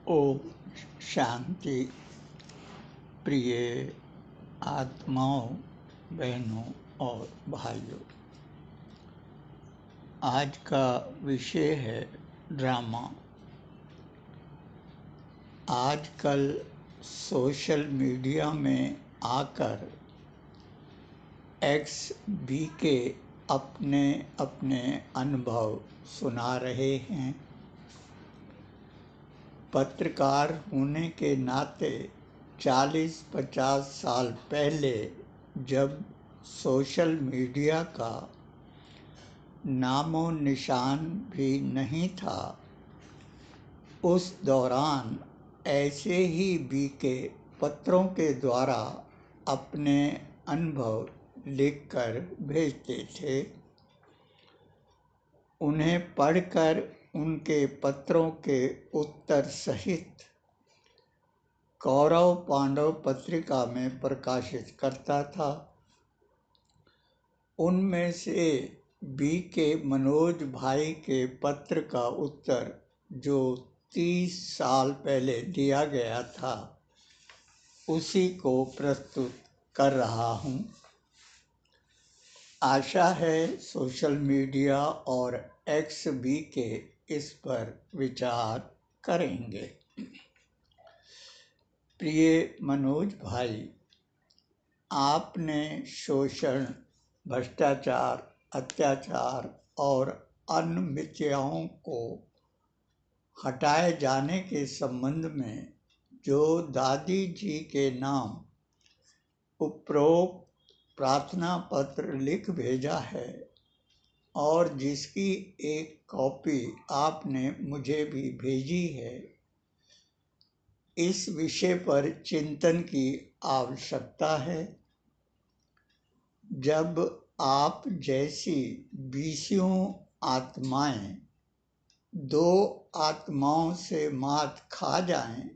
ओम शांति। प्रिय आत्माओं, बहनों और भाइयों, आज का विषय है ड्रामा। आजकल सोशल मीडिया में आकर XBK अपने अपने अनुभव सुना रहे हैं। पत्रकार होने के नाते 40-50 साल पहले जब सोशल मीडिया का नामो निशान भी नहीं था, उस दौरान ऐसे ही बीके पत्रों के द्वारा अपने अनुभव लिखकर भेजते थे। उन्हें पढ़कर उनके पत्रों के उत्तर सहित कौरव पांडव पत्रिका में प्रकाशित करता था। उनमें से बीके मनोज भाई के पत्र का उत्तर जो 30 साल पहले दिया गया था, उसी को प्रस्तुत कर रहा हूँ। आशा है सोशल मीडिया और XBK इस पर विचार करेंगे। प्रिय मनोज भाई, आपने शोषण, भ्रष्टाचार, अत्याचार और अन्य मिथ्याओं को हटाए जाने के संबंध में जो दादी जी के नाम उपरोक्त प्रार्थना पत्र लिख भेजा है और जिसकी एक कॉपी आपने मुझे भी भेजी है, इस विषय पर चिंतन की आवश्यकता है। जब आप जैसी 20 आत्माएं दो आत्माओं से मात खा जाएं,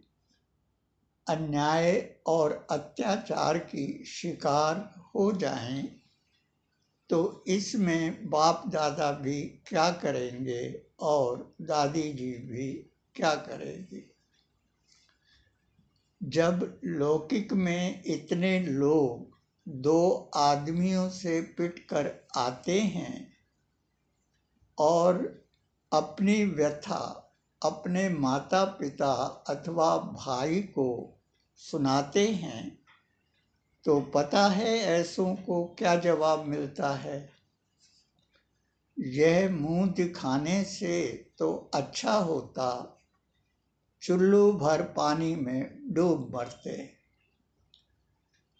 अन्याय और अत्याचार की शिकार हो जाएं, तो इसमें बाप दादा भी क्या करेंगे और दादी जी भी क्या करेंगी। जब लौकिक में इतने लोग दो आदमियों से पिटकर आते हैं और अपनी व्यथा अपने माता पिता अथवा भाई को सुनाते हैं, तो पता है ऐसों को क्या जवाब मिलता है। यह मुंह दिखाने से तो अच्छा होता चुल्लू भर पानी में डूब मरते।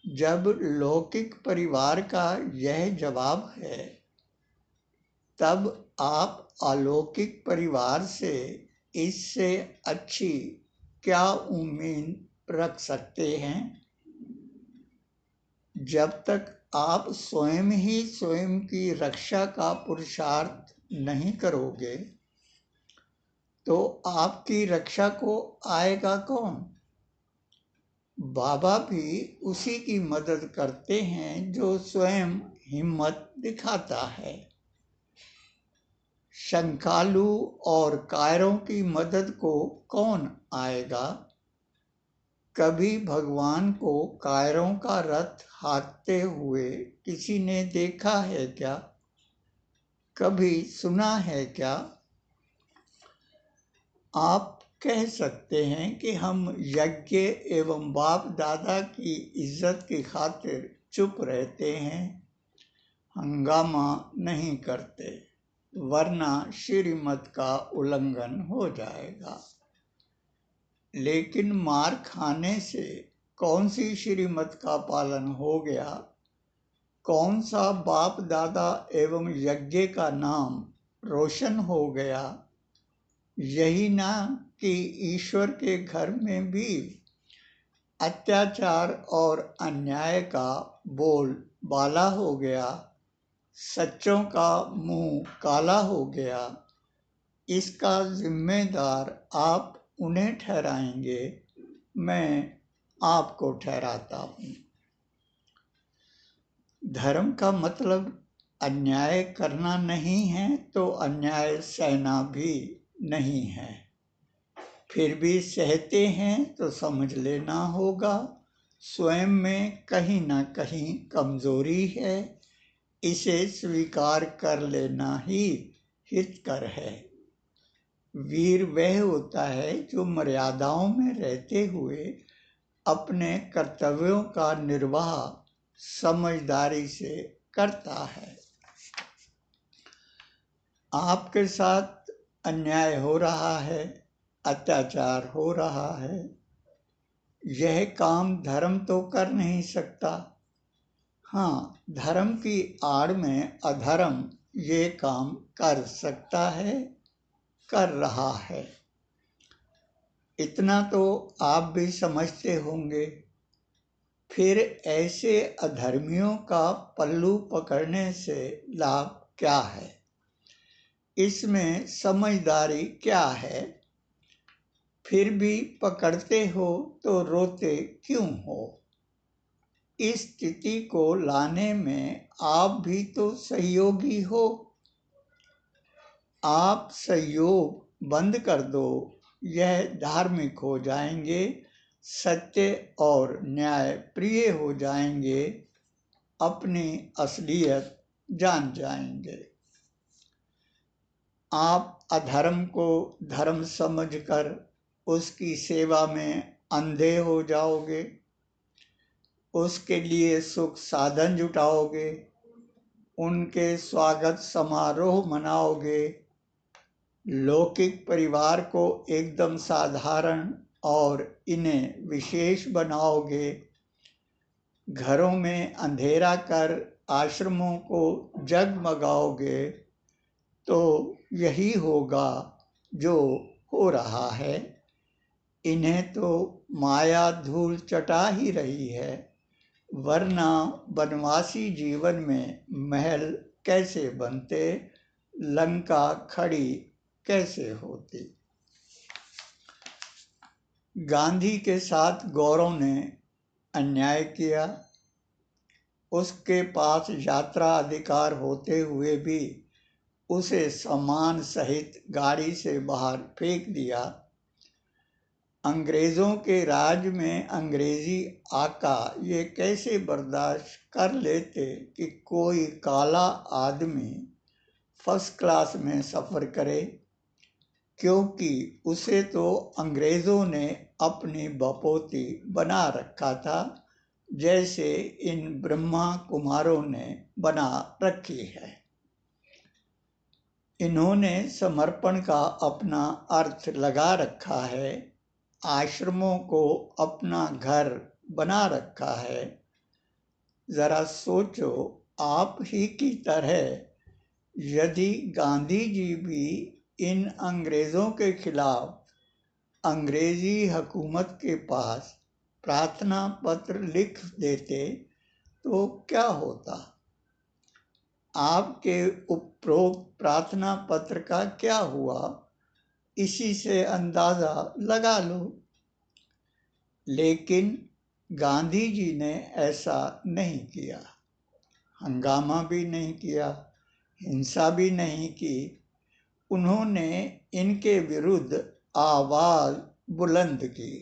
जब लौकिक परिवार का यह जवाब है, तब आप अलौकिक परिवार से इससे अच्छी क्या उम्मीद रख सकते हैं। जब तक आप स्वयं ही स्वयं की रक्षा का पुरुषार्थ नहीं करोगे, तो आपकी रक्षा को आएगा कौन। बाबा भी उसी की मदद करते हैं जो स्वयं हिम्मत दिखाता है। शंकालू और कायरों की मदद को कौन आएगा। कभी भगवान को कायरों का रथ हाँकते हुए किसी ने देखा है क्या, कभी सुना है क्या। आप कह सकते हैं कि हम यज्ञ एवं बाप दादा की इज्जत की खातिर चुप रहते हैं, हंगामा नहीं करते, वरना श्रीमत का उल्लंघन हो जाएगा। लेकिन मार खाने से कौन सी श्रीमत का पालन हो गया, कौन सा बाप दादा एवं यज्ञ का नाम रोशन हो गया। यही ना कि ईश्वर के घर में भी अत्याचार और अन्याय का बोल बाला हो गया, सच्चों का मुंह काला हो गया। इसका जिम्मेदार आप उन्हें ठहराएंगे, मैं आपको ठहराता हूँ। धर्म का मतलब अन्याय करना नहीं है, तो अन्याय सहना भी नहीं है। फिर भी सहते हैं तो समझ लेना होगा स्वयं में कहीं ना कहीं कमजोरी है, इसे स्वीकार कर लेना ही हितकर है। वीर वह होता है जो मर्यादाओं में रहते हुए अपने कर्तव्यों का निर्वाह समझदारी से करता है। आपके साथ अन्याय हो रहा है, अत्याचार हो रहा है, यह काम धर्म तो कर नहीं सकता। हाँ, धर्म की आड़ में अधर्म ये काम कर सकता है, कर रहा है। इतना तो आप भी समझते होंगे। फिर ऐसे अधर्मियों का पल्लू पकड़ने से लाभ क्या है? इसमें समझदारी क्या है? फिर भी पकड़ते हो तो रोते क्यों हो? इस स्थिति को लाने में आप भी तो सहयोगी हो। आप सहयोग बंद कर दो, यह धार्मिक हो जाएंगे, सत्य और न्याय प्रिय हो जाएंगे, अपनी असलियत जान जाएंगे। आप अधर्म को धर्म समझकर उसकी सेवा में अंधे हो जाओगे, उसके लिए सुख साधन जुटाओगे, उनके स्वागत समारोह मनाओगे, लौकिक परिवार को एकदम साधारण और इन्हें विशेष बनाओगे, घरों में अंधेरा कर आश्रमों को जगमगाओगे, तो यही होगा जो हो रहा है। इन्हें तो माया धूल चटा ही रही है, वरना वनवासी जीवन में महल कैसे बनते, लंका खड़ी कैसे होती। गांधी के साथ गौरव ने अन्याय किया। उसके पास यात्रा अधिकार होते हुए भी उसे सामान सहित गाड़ी से बाहर फेंक दिया। अंग्रेजों के राज में अंग्रेजी आका ये कैसे बर्दाश्त कर लेते कि कोई काला आदमी फर्स्ट क्लास में सफ़र करे, क्योंकि उसे तो अंग्रेज़ों ने अपनी बपोती बना रखा था, जैसे इन ब्रह्मा कुमारों ने बना रखी है। इन्होंने समर्पण का अपना अर्थ लगा रखा है, आश्रमों को अपना घर बना रखा है। जरा सोचो, आप ही की तरह यदि गांधी जी भी इन अंग्रेजों के खिलाफ अंग्रेजी हुकूमत के पास प्रार्थना पत्र लिख देते तो क्या होता? आपके उपरोक्त प्रार्थना पत्र का क्या हुआ, इसी से अंदाजा लगा लो। लेकिन गांधी जी ने ऐसा नहीं किया, हंगामा भी नहीं किया, हिंसा भी नहीं की। उन्होंने इनके विरुद्ध आवाज बुलंद की,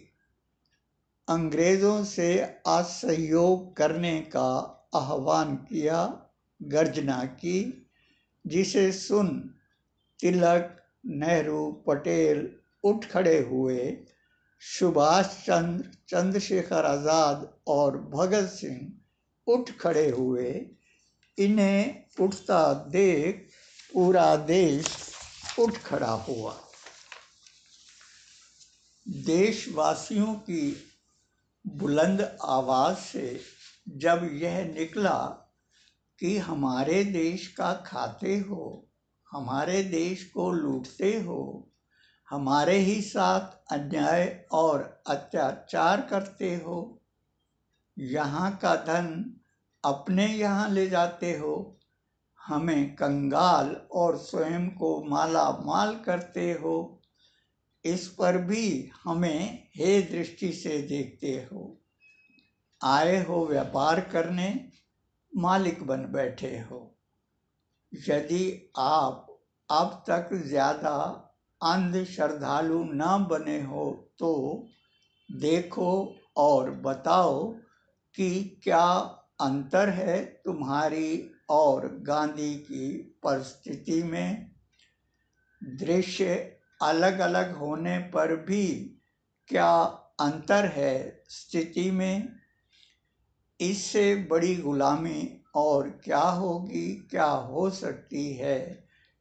अंग्रेजों से असहयोग करने का आह्वान किया, गर्जना की, जिसे सुन तिलक, नेहरू, पटेल उठ खड़े हुए। सुभाष चंद्र, चंद्रशेखर आज़ाद और भगत सिंह उठ खड़े हुए। इन्हें उठता देख पूरा देश उठ खड़ा हुआ। देशवासियों की बुलंद आवाज से जब यह निकला कि हमारे देश का खाते हो, हमारे देश को लूटते हो, हमारे ही साथ अन्याय और अत्याचार करते हो, यहाँ का धन अपने यहाँ ले जाते हो, हमें कंगाल और स्वयं को माला माल करते हो, इस पर भी हमें हे दृष्टि से देखते हो, आए हो व्यापार करने, मालिक बन बैठे हो। यदि आप अब तक ज़्यादा अंध श्रद्धालु न बने हो तो देखो और बताओ कि क्या अंतर है तुम्हारी और गांधी की परिस्थिति में। दृश्य अलग अलग होने पर भी क्या अंतर है स्थिति में। इससे बड़ी गुलामी और क्या होगी, क्या हो सकती है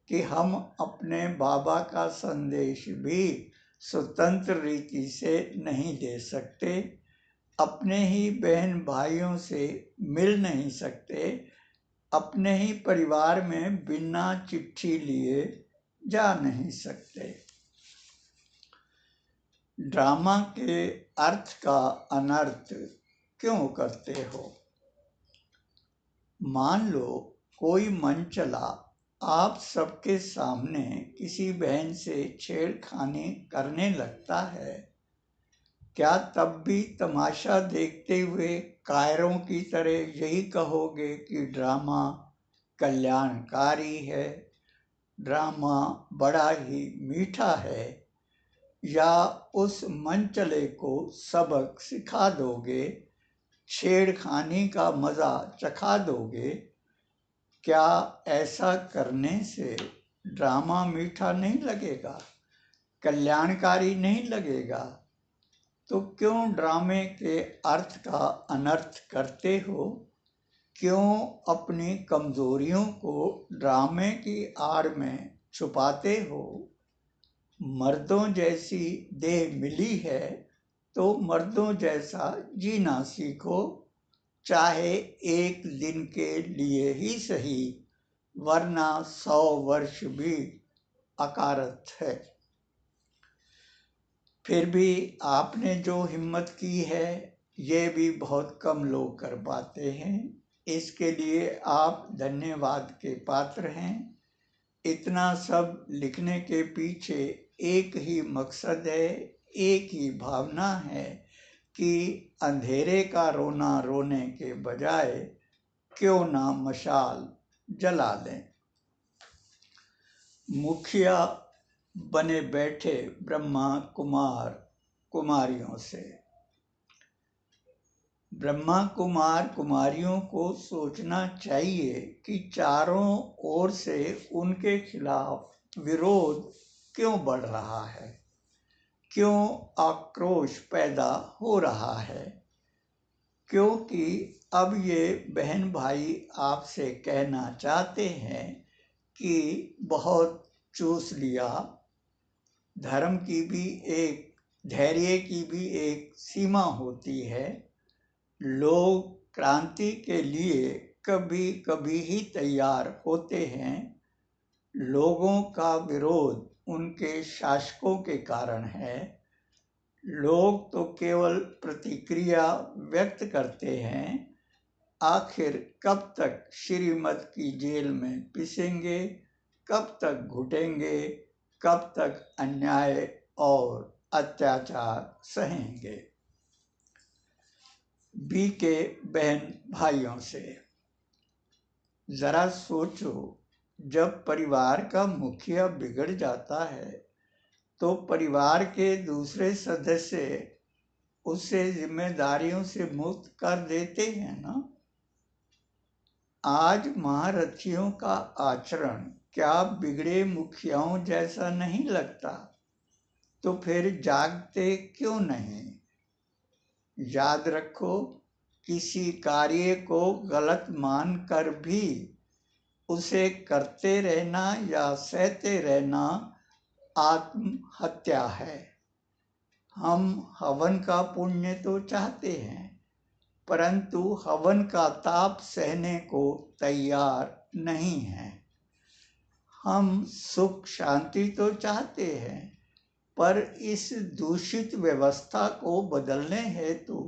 कि हम अपने बाबा का संदेश भी स्वतंत्र रीति से नहीं दे सकते, अपने ही बहन भाइयों से मिल नहीं सकते, अपने ही परिवार में बिना चिट्ठी लिए जा नहीं सकते। ड्रामा के अर्थ का अनर्थ क्यों करते हो। मान लो कोई मन चला आप सबके सामने किसी बहन से छेड़खानी करने लगता है, क्या तब भी तमाशा देखते हुए कायरों की तरह यही कहोगे कि ड्रामा कल्याणकारी है, ड्रामा बड़ा ही मीठा है, या उस मनचले को सबक सिखा दोगे, छेड़खानी का मजा चखा दोगे। क्या ऐसा करने से ड्रामा मीठा नहीं लगेगा, कल्याणकारी नहीं लगेगा? तो क्यों ड्रामे के अर्थ का अनर्थ करते हो? क्यों अपनी कमजोरियों को ड्रामे की आड़ में छुपाते हो? मर्दों जैसी देह मिली है तो मर्दों जैसा जीना सीखो, चाहे एक दिन के लिए ही सही, वरना 100 वर्ष भी अकारत है। फिर भी आपने जो हिम्मत की है ये भी बहुत कम लोग कर पाते हैं, इसके लिए आप धन्यवाद के पात्र हैं। इतना सब लिखने के पीछे एक ही मकसद है, एक ही भावना है कि अंधेरे का रोना रोने के बजाय क्यों ना मशाल जला दें। मुखिया बने बैठे ब्रह्मा कुमार कुमारियों से। ब्रह्मा कुमार कुमारियों को सोचना चाहिए कि चारों ओर से उनके खिलाफ विरोध क्यों बढ़ रहा है, क्यों आक्रोश पैदा हो रहा है। क्योंकि अब ये बहन भाई आपसे कहना चाहते हैं कि बहुत चूस लिया, धर्म की भी एक, धैर्य की भी एक सीमा होती है। लोग क्रांति के लिए कभी कभी ही तैयार होते हैं, लोगों का विरोध उनके शासकों के कारण है। लोग तो केवल प्रतिक्रिया व्यक्त करते हैं। आखिर कब तक श्रीमत की जेल में पिसेंगे, कब तक घुटेंगे, कब तक अन्याय और अत्याचार सहेंगे। बी के बहन भाइयों से, जरा सोचो, जब परिवार का मुखिया बिगड़ जाता है तो परिवार के दूसरे सदस्य उसे जिम्मेदारियों से मुक्त कर देते हैं ना। आज महारथियों का आचरण क्या बिगड़े मुखियाओं जैसा नहीं लगता? तो फिर जागते क्यों नहीं? याद रखो, किसी कार्य को गलत मानकर भी उसे करते रहना या सहते रहना आत्महत्या है। हम हवन का पुण्य तो चाहते हैं, परंतु हवन का ताप सहने को तैयार नहीं हैं। हम सुख शांति तो चाहते हैं, पर इस दूषित व्यवस्था को बदलने हेतु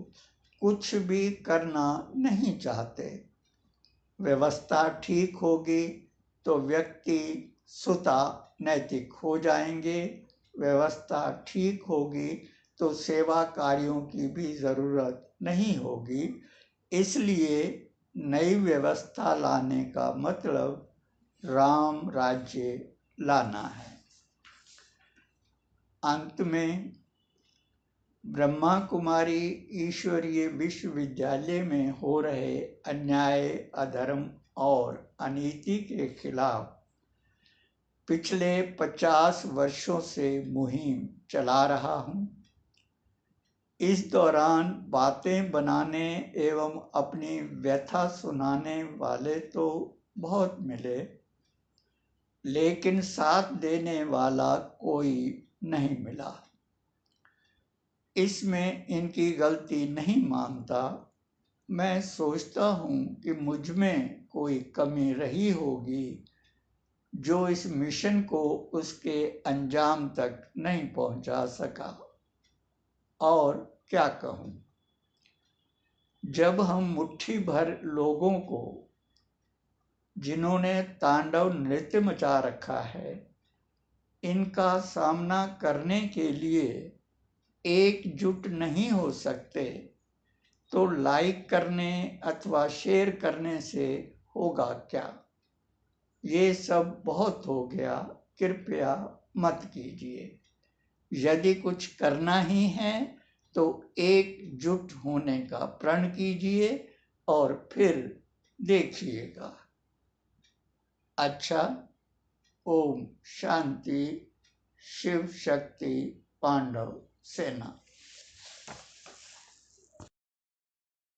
कुछ भी करना नहीं चाहते। व्यवस्था ठीक होगी तो व्यक्ति स्वतः नैतिक हो जाएंगे, व्यवस्था ठीक होगी तो सेवा कार्यों की भी जरूरत नहीं होगी। इसलिए नई व्यवस्था लाने का मतलब राम राज्य लाना है। अंत में ब्रह्मा कुमारी ईश्वरीय विश्वविद्यालय में हो रहे अन्याय, अधर्म और अनीति के खिलाफ पिछले 50 वर्षों से मुहिम चला रहा हूँ। इस दौरान बातें बनाने एवं अपनी व्यथा सुनाने वाले तो बहुत मिले, लेकिन साथ देने वाला कोई नहीं मिला। इसमें इनकी गलती नहीं मानता। मैं सोचता हूँ कि मुझ में कोई कमी रही होगी जो इस मिशन को उसके अंजाम तक नहीं पहुंचा सका। और क्या कहूँ, जब हम मुट्ठी भर लोगों को, जिन्होंने तांडव नृत्य मचा रखा है, इनका सामना करने के लिए एकजुट नहीं हो सकते, तो लाइक करने अथवा शेयर करने से होगा क्या? ये सब बहुत हो गया, कृपया मत कीजिए। यदि कुछ करना ही है तो एकजुट होने का प्रण कीजिए और फिर देखिएगा। अच्छा, ओम शांति। शिव शक्ति पांडव सेना।